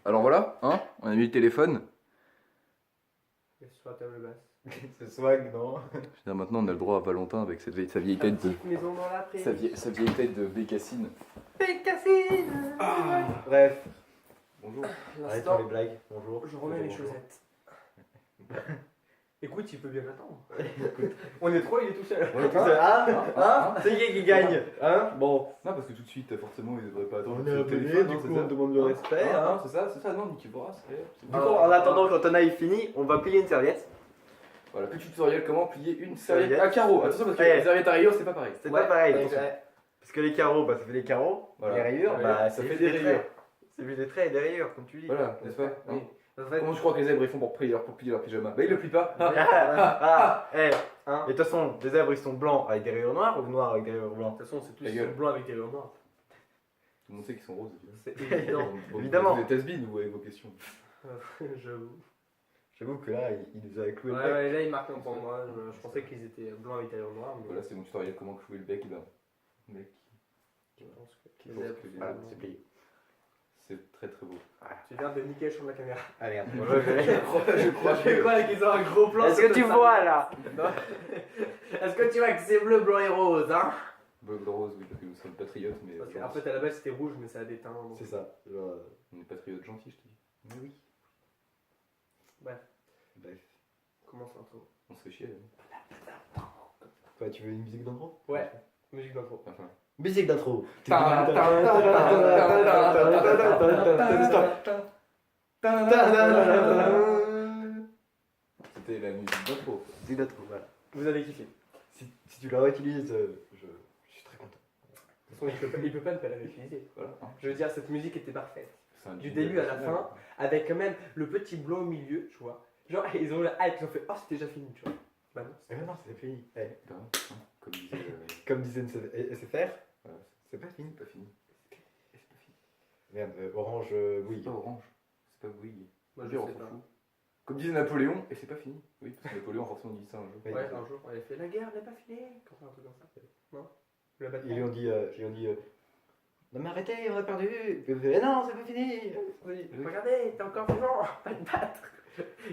Alors voilà, hein, on a mis le téléphone. Et sur la table basse. Ce swag, non? Putain, maintenant on a le droit à Valentin avec sa vieille tête de... Petite maison dans la prairie. Sa vieille tête de Bécassine. Bécassine. Bref. Bonjour. Arrêtons L'instant, les blagues. Bonjour. je remets les Bonjour. chaussettes. Écoute, il peut bien m'attendre. On est trois, il est tout seul. On est tous hein? C'est qui gagne? Hein? Bon. Non, parce que tout de suite, forcément, ils devraient pas attendre. On est abonnés, du coup on demande le respect. Hein? C'est ça, non, Nicky Boras. Du coup, en attendant quand Anna est fini, on va plier une serviette. Voilà, petit tutoriel comment plier une serviette Serviette. à carreaux. Attention, parce que Ouais. les serviettes à rayures, c'est pas pareil. C'est Ouais, pas pareil. ouais, attention. ouais. Parce que les carreaux, bah ça fait des carreaux. Voilà. Les rayures, Ouais, bah ça c'est fait juste des des rayures. traits. C'est juste des traits et des rayures, comme tu dis. Voilà, n'est-ce pas? Oui. En fait, Comment tu crois que les zèbres ils font pour plier leur pyjama? Bah ils le plient pas. Eh. hein. Et de toute façon, les zèbres ils sont blancs avec des rayures noires ou noirs avec des rayures De blancs? toute façon, c'est tous Ta gueule. blancs avec des rayures noirs. Tout le monde sait qu'ils sont roses. C'est évident. Évidemment. Vous êtes has-been ou avec vos questions? J'avoue. J'avoue que là, il nous a cloué Ouais, le bec. ouais, là, il marque un point moi. Je pensais qu'ils étaient blancs avec des rayures noires. Mais Voilà, c'est mon tutoriel comment clouer le bec. Et ben, mec, je pense que je les pense zèbres, que Voilà, c'est plié. c'est très très beau. Tu viens de niquer le champ de la caméra. Ah merde. Je crois Je crois qu'ils ont un gros plan. Est-ce sur que tu cette vois table. là? Est-ce que tu vois que c'est bleu, blanc et rose, hein? Bleu, blanc, rose, oui, parce que nous sommes patriotes, mais. Parce qu'en fait, à la base, c'était rouge, mais ça a déteint. donc- C'est ça. Genre, On est patriotes gentils, je te dis. mais oui. Bref. Bref. Commence l'intro. On se fait chier. Hein. Quoi, tu veux une musique d'intro? Ouais, musique d'intro. Enfin. Musique d'intro. C'était la musique d'intro. Musique d'intro, voilà. Vous avez kiffé. Si tu la réutilises, je suis très content. De toute façon, il peut pas ne pas la réutiliser. Voilà. hein. Je veux dire, cette musique était parfaite. C'est un Du jingle début à la personnel. fin, avec quand même le petit blanc au milieu, tu vois. Genre, ils ont eu la hype, ils ont fait, oh, c'était déjà fini, tu vois. Bah non. Eh ben non, c'est fini. Eh, Ben, hein, comme disait. comme disait SFR, Voilà, c'est pas fini. c'est pas fini. Et c'est pas fini. Merde, Orange, C'est oui. pas orange. C'est pas Bouygues. Moi, Dire, je on sais s'en pas. fout. Comme disait Napoléon, et c'est pas fini. Oui, parce que Napoléon, forcément, dit ça un jour. Oui. Ouais, un jour, on avait fait, la guerre n'est pas finie. Quand un truc comme ça. Non? Le Ils lui ont dit, non mais arrêtez, on a perdu. Puis il fait, non, c'est pas fini. Oui. Regardez, t'es encore vivant, pas te battre.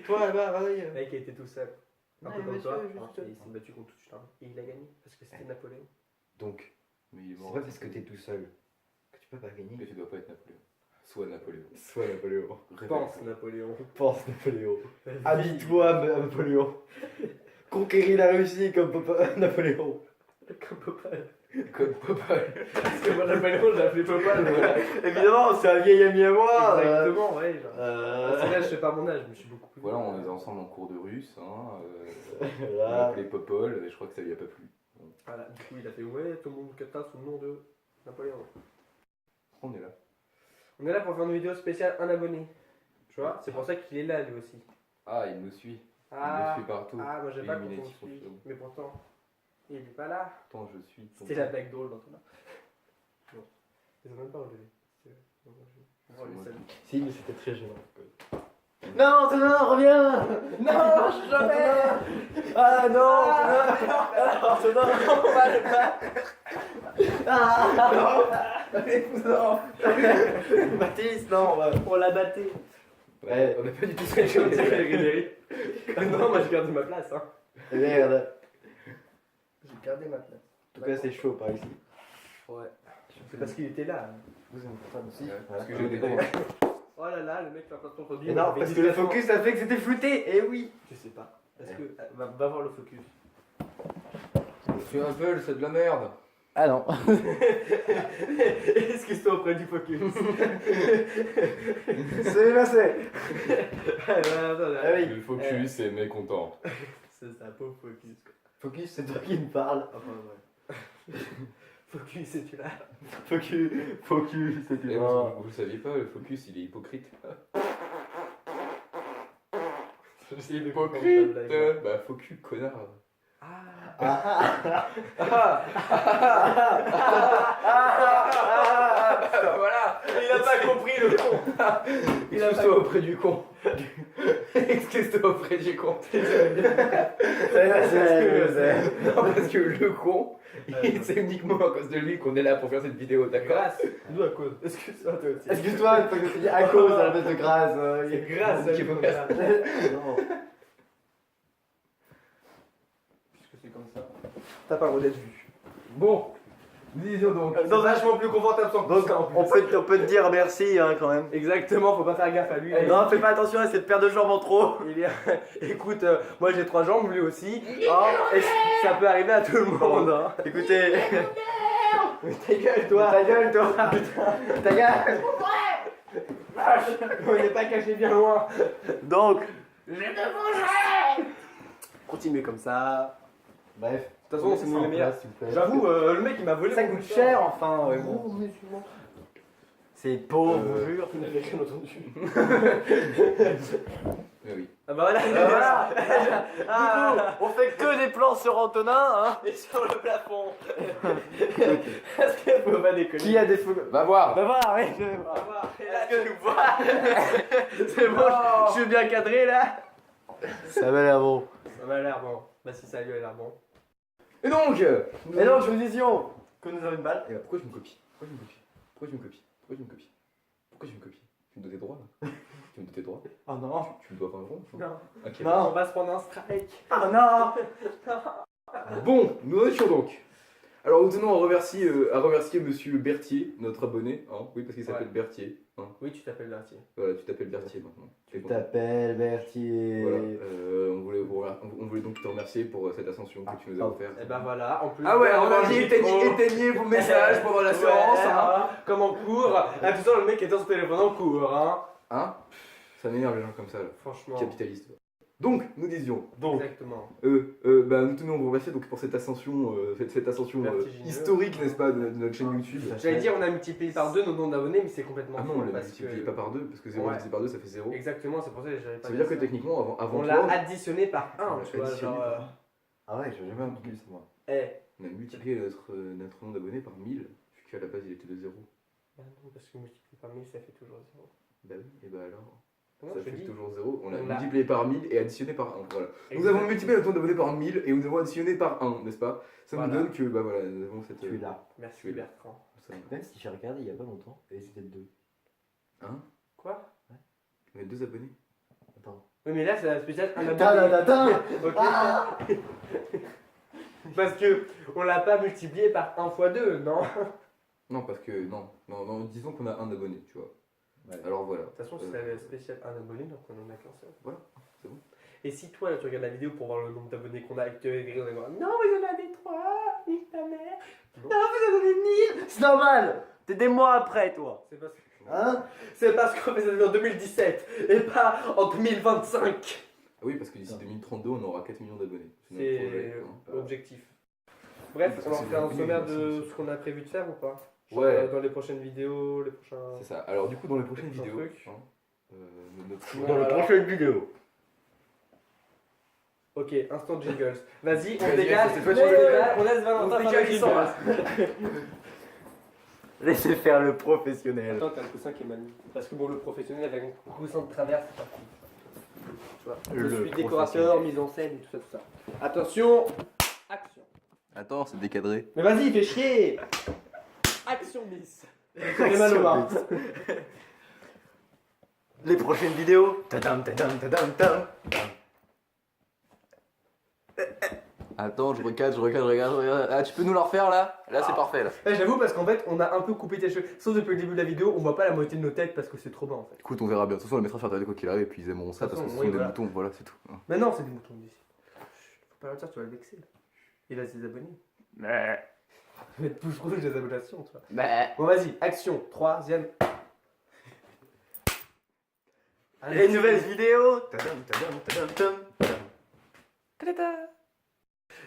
Toi, bah, vas-y. Le mec, il était tout seul. Un Ouais, peu comme monsieur, toi. juste- Hein, il s'est battu contre toute l'armée. Et il a gagné, parce que c'était Napoléon. Donc, Mais il est c'est mort. pas parce que t'es tout seul que tu peux pas Que gagner. tu dois pas être Napoléon. Soit Napoléon. Sois Napoléon. Pense Napoléon. Pense Napoléon. Habille-toi, Napoléon. Conquéris la Russie comme papa Napoléon. Comme Popal. Comme Popal. Parce que moi, Napoléon, je l'appelais Popal. Voilà. Évidemment, c'est un vieil ami à moi. Exactement, ouais. Genre. C'est là, je sais pas mon âge, mais je suis beaucoup plus. Voilà, on est ensemble en cours de russe. Hein, on l'a Voilà. appelé Popol, et je crois que ça lui a pas plu. Voilà, du coup, il a fait, ouais, tout le monde cata sous le nom de Napoléon. On est là. On est là pour faire une vidéo spéciale un abonné. Tu vois, c'est pour ça qu'il est là lui aussi. Ah, il nous suit. Il Ah, me suit partout. moi j'ai pas Illuminati compris. pour le show. Mais pourtant, il est pas là. Pourtant, je suis. ton C'était la blague drôle dans ton là. Non, ils ont même pas relevé. On va les moi saluer. Si, mais c'était très gênant. Non, Thomas, reviens. Non, jamais. Ah non, Thomas. On va le battre. Non. Baptiste, non. On l'a batté. Ouais. On n'a pas du tout Je veux dire, Grégory. Non, moi j'ai gardé ma place. Hein. Merde. J'ai gardé ma place. En tout cas, c'est chaud par ici. Ouais. C'est parce qu'il était là. Vous êtes content aussi. Parce que Voilà. j'ai des Oh là là, le mec fait un placement produit. Et non, parce que le focus a fait que c'était flouté. Et oui. Je sais pas. Est-ce que. Va voir le focus. Tu Apple, c'est de la merde. Ah non. Excuse-toi auprès du focus. C'est passé. Ah oui. Le focus est mécontent. C'est ça, pauvre focus. Focus, c'est toi qui me parles. Enfin, ouais. Focus, c'est tu là. Focus, c'est Et vous le saviez pas, le focus il est hypocrite. C'est Hypocrite. Bah focus, connard. Voilà. Il a pas compris le con. Il a pas auprès du con. Excuse-toi auprès du con. Non, parce que le con, c'est uniquement à cause de lui qu'on est là pour faire cette vidéo, d'accord? Grâce. D'où à cause. Excuse-toi toi aussi. Excuse-toi, parce que tu dis à cause à la place de grâce. C'est grâce à qui lui faut comme faire ça. Non. Puisque c'est comme ça. T'as pas le droit d'être vu. Bon, nous disions donc. C'est vachement plus confortable sans Donc ça, en plus. on peut te dire merci hein, quand même. Exactement, faut pas faire gaffe à lui. Non, fais pas attention à cette paire de jambes en trop. Écoute, moi j'ai 3 jambes, lui aussi. Hein, et ça peut arriver à tout le monde. Hein. Écoutez. Mais ta gueule, toi. Ta gueule, toi. Ta gueule. On n'est pas caché bien loin. Donc, Je te mangerai. Continuez comme ça. bref. De toute façon, c'est mon meilleur. J'avoue, le mec il m'a volé. Ça mon coûte cœur. cher enfin. ouais, bon. Gros musulman. C'est pauvre, je vous jure. Il n'avait rien entendu. Oui. Ah bah voilà. Voilà. Ah. On fait que des plans sur Antonin, hein. Et sur le plafond. Est-ce qu'il faut pas déconner? Qui a des feux. Va voir. Bah voilà, ouais. On va voir. Et là, Est-ce tu nous vois. C'est bon, je suis bien cadré là. Ça va l'air bon. Ça m'a l'air bon. Bah si ça lui a l'air bon. Et donc Et donc, nous disions que nous avons une balle. Et pourquoi je me copie? Pourquoi je me copie? Pourquoi je me copie? Pourquoi je me copie? Pourquoi je me copie? Tu me dois tes droits là? Tu me dois tes droits? Oh non. Tu me dois pas un rond? Non. Ok. Non. On va se prendre un strike. Oh non. Bon, nous en étions donc. Alors nous tenons à remercier monsieur Berthier, notre abonné. Hein, oui, parce qu'il s'appelle Ouais. Berthier. Hein. Oui, tu t'appelles Berthier. Voilà, tu t'appelles Berthier maintenant. Tu t'appelles Berthier. Voilà, on voulait donc te remercier pour cette ascension que tu nous as offerte. Et bah voilà, en plus. Ah ouais, on a dit éteignez éteignez vos messages pendant la séance. Hein. Comme en cours. Ah, tout ça, le mec était sur son téléphone en cours, hein. Hein? Ça m'énerve les gens comme ça, là. Franchement. Capitalistes. Donc, nous disions. Exactement. Bah, nous tenons à vous remercier donc, pour cette ascension, cette ascension Vertigineuse. historique, n'est-ce pas, de notre chaîne YouTube. J'allais dire, on a multiplié par 2 nos nombres d'abonnés, mais c'est complètement Ah non, faux, on l'a parce multiplié que- pas par 2, parce que 0 Ouais. divisé par 2, ça fait 0. Exactement, c'est pour ça que j'avais pas Ça veut dit dire que techniquement, avant on toi, l'a additionné par 1, On l'a tu vois, additionné genre. par Ah ouais, j'ai jamais entendu ça moi. on a multiplié notre nombre d'abonnés par 1000, vu qu'à la base il était de 0. Bah non, parce que multiplié par 1000, ça fait toujours 0. Bah oui, et bah alors. Non, Ça je fait dis. toujours 0. On l'a On l'a- multiplié par 1000 et additionné par 1. Voilà. Nous Exact. avons multiplié notre nombre d'abonnés par 1000 et nous avons additionné par 1, n'est-ce pas? Ça Voilà. nous donne que, bah voilà, nous avons cette. Tu es là. Merci Tu es là. Bertrand. ça- Même si j'ai regardé il y a pas longtemps, et c'était 2. Hein? Quoi? On a 2 abonnés. Attends. Oui, mais là, c'est la spéciale un abonné. Ta-da-da-da. Ok. Parce que on l'a pas multiplié par 1 fois 2, non? De Non, parce que. Non, disons qu'on a un abonné, tu vois. Ouais. Alors voilà. toute façon, c'est la spéciale un abonné, donc on en a qu'un seul. Voilà, c'est bon. Et si toi, là, tu regardes la vidéo pour voir le nombre d'abonnés qu'on a et que tu es non, mais vous en avez 3, nique ta mère. Non. Non, vous en avez 1000. C'est normal. T'es des mois après toi. C'est parce, Hein? c'est parce qu'on fait ça en 2017 et pas en 2025. Ah oui, parce que d'ici 2032, on aura 4 millions d'abonnés. notre C'est projet, hein. objectif. Bref, Parce on que va c'est faire un devenu sommaire une de solution. ce qu'on a prévu de faire ou pas? Ouais. Dans les prochaines vidéos, les prochains. C'est ça. Alors du coup, dans les prochaines Prochain vidéos, truc. hein, notre- Bon, Dans la alors. prochaine vidéo. Ok, instant jingles. Vas-y, on Vas-y, dégage. cette fois, tu veux le- On laisse Valentin On faire dégage, le il s'en jingle. Laissez faire le professionnel. Attends, t'as le coussin qui est mal mis. Parce que bon, le professionnel avec un coussin de travers, c'est pas cool. Tu vois, je Le suis décorateur, mise en scène, tout ça, tout ça. Attention, action. Attends, c'est décadré. Mais vas-y, fais chier. Action, Miss. J'ai mal aux mains. Les prochaines vidéos. Tadam, tadam, tadam, tadam. Attends, je regarde. Ah, tu peux nous le refaire là? Là, c'est parfait là. J'avoue, parce qu'en fait, on a un peu coupé tes cheveux. Sauf depuis le début de la vidéo, on voit pas la moitié de nos têtes parce que c'est trop bas en fait. Écoute, on verra bien. De toute façon, on le mettra sur Internet quoi qu'il arrive et puis ils aimeront ça De toute parce que ce façon, sont oui, des voilà. boutons. Voilà, c'est tout. Mais non, c'est des moutons d'ici. Faut pas le dire, tu vas le vexer. Il a ses abonnés. Il va être bouche rouge des abonnations, tu vois. Bon, vas-y, action, troisième. Les nouvelles vidéos. Tadam, tadam, tadam, tadam.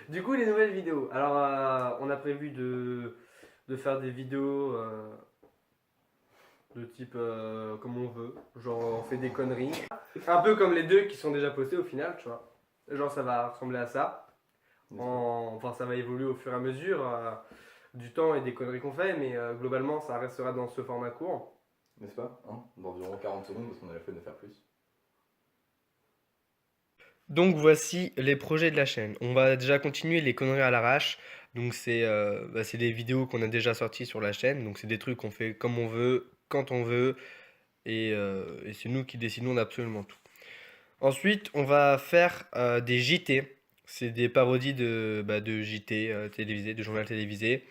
Du coup, les nouvelles vidéos. Alors, on a prévu de faire des vidéos de type comme on veut. Genre, on fait des conneries. Un peu comme les deux qui sont déjà postés au final, tu vois. Genre, ça va ressembler à ça. Enfin, ça va évoluer au fur et à mesure du temps et des conneries qu'on fait, mais globalement, ça restera dans ce format court. N'est-ce pas? Hein, d'environ 40 secondes parce qu'on a la flemme de faire plus. Donc voici les projets de la chaîne. On va déjà continuer les conneries à l'arrache. Donc c'est des vidéos qu'on a déjà sorties sur la chaîne. Donc c'est des trucs qu'on fait comme on veut, quand on veut. Et c'est nous qui décidons d'absolument tout. Ensuite, on va faire des JT. C'est des parodies de JT télévisés, de journal télévisé.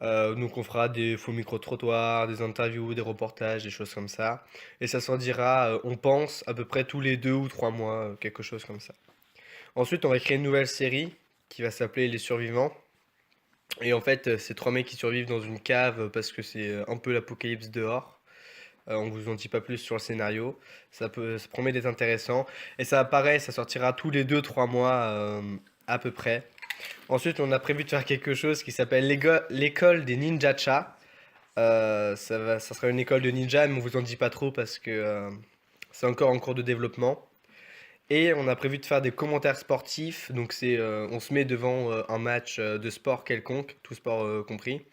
Donc on fera des faux micro-trottoirs, des interviews, des reportages, des choses comme ça. Et ça sortira, on pense, à peu près tous les 2 ou 3 mois, quelque chose comme ça. Ensuite, on va créer une nouvelle série qui va s'appeler Les Survivants. Et en fait, c'est 3 mecs qui survivent dans une cave parce que c'est un peu l'apocalypse dehors. On vous en dit pas plus sur le scénario. Ça promet d'être intéressant. Et ça apparaît, ça sortira tous les 2 3 mois à peu près. Ensuite, on a prévu de faire quelque chose qui s'appelle l'école des ninja cha. Ça sera une école de ninja, mais on vous en dit pas trop parce que c'est encore en cours de développement. Et on a prévu de faire des commentaires sportifs. Donc on se met devant un match de sport quelconque, tout sport compris,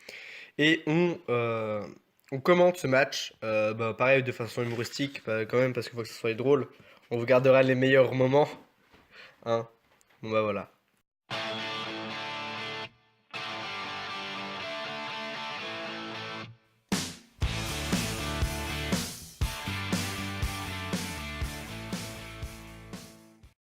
et on commente ce match. Pareil de façon humoristique, quand même parce qu'il faut que ce soit drôle. On vous gardera les meilleurs moments, hein. Bon bah voilà.